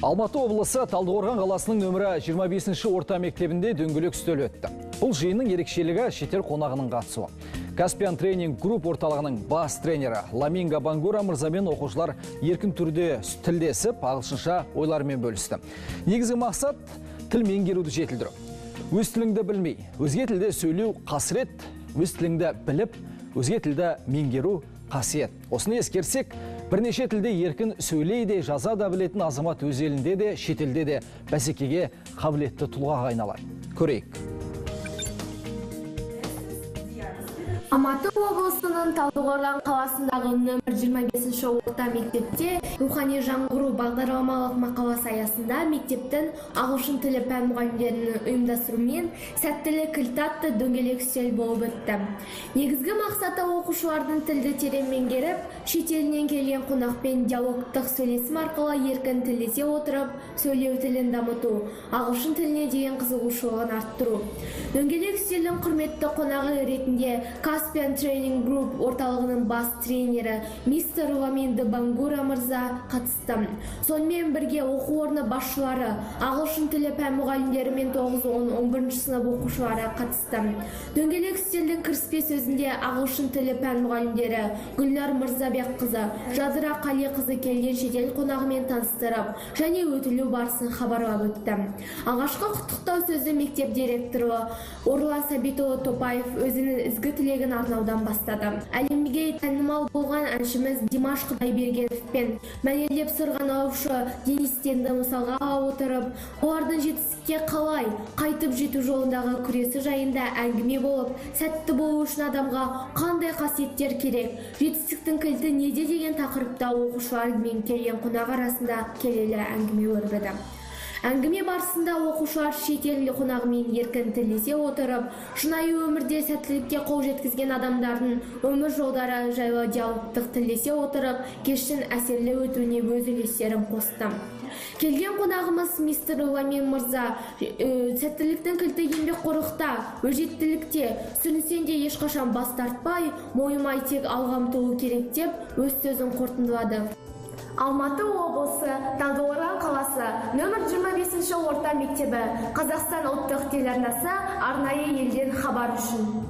Алматы облысы Талдықорған қаласының нөмірі 25-ші орта мектебінде дөңгелек үстел өтті. Бұл жиынның ерекшелігі шетел қонағының қатысуы. Каспиан тренинг групп орталығының бас тренері Ламинга Бангура мырзамен оқушылар еркін түрде тілдесіп, ағылшынша ойларымен бөлісті. Негізгі мақсат тіл меңгеруді жетілдіру. Өз тіліңді білмей, өзге тілде сөйлеу қасірет, өз тіліңді біліп, өзге тілді меңгеру қасиет. Осыны ескерсек, бірнеше тілде еркін сөйлейді, жаза да білетін азамат өз елінде де, шетелде де бәсекеге қабілетті тұлғаға айналады. Көрейік. Алматы облысының Талдықорған қаласындағы нөмір 25-ші орта мектепте рухани жаңғыру бағдарламалық мақаласы аясында мектептің ағылшын тілі пән мұғалімдерінің ұйымдастыруымен сәттілік кілт атты дөңгелек үстел болып өтті. Негізгі мақсаты оқушылардың тілді терең меңгеріп, шетелінен келген қонақпен диалогтық сөйлесім арқылы еркін тілдесе отырып, сөйлеу тілін дамыту, ағылшын тіліне деген қызығушылығын арттыру. Дөңгелек үстелдің құрметті қонағы ретінде Каспиан тренинг групп орталығының бас тренері мистер Ламинга Бангура мырза қатысты. Сонымен бірге оқу орны басшылары, ағылшын тілі пән мұғалімдері мен 9-10-11 сынып оқушылары қатысты. Дөңгелек үстелдің кіріспе сөзінде ағылшын тілі пән мұғалімдері Гүлнар Мырзабекқызы, Жадыра Қалиқызы келген шетел қонағымен таныстырып, және өтілу барысын хабарлап өтті. Алғашқы құттықтау сөзі мектеп директоры Орлан Сабитұлы Топаев өзінің ізгі тілегін арнаудан бастады. Әлемге танымал болған әншіміз Димаш Құдайбергеновпен мәнерлеп сырғанаушы Денис Тенді мысалға ала отырып, олардың жетістікке қалай қайтып жету жолындағы күресі жайында әңгіме болып, сәтті болу үшін адамға қандай қасиеттер керек, жетістіктің кілті неде деген тақырыпта оқушылар мен келген қонақ арасында келелі әңгіме өрбіді. Әңгіме барысында оқушылар шетел қонағымен еркін тілдесе отырып, шынайы өмірде сәттілікке қол жеткізген адамдардың өмір жолдары жайлы диалогтық тілдесе отырып, кештің әсерлі өтуіне өз үлестерін қосты. Келген қонағымыз мистер Ламин мырза, сәттіліктің кілті еңбекқорлықта, өжеттілікте, сүрінсең де ешқашан бас тартпай, мойымай тек алға ұмтылу керек деп өз сөзін қорытындылады. Алматы облысы, Талдықорған қаласы, нөмір 25-ші орта мектебі, Қазақстан ұлттық телеарнасы арнайы елден хабар үшін.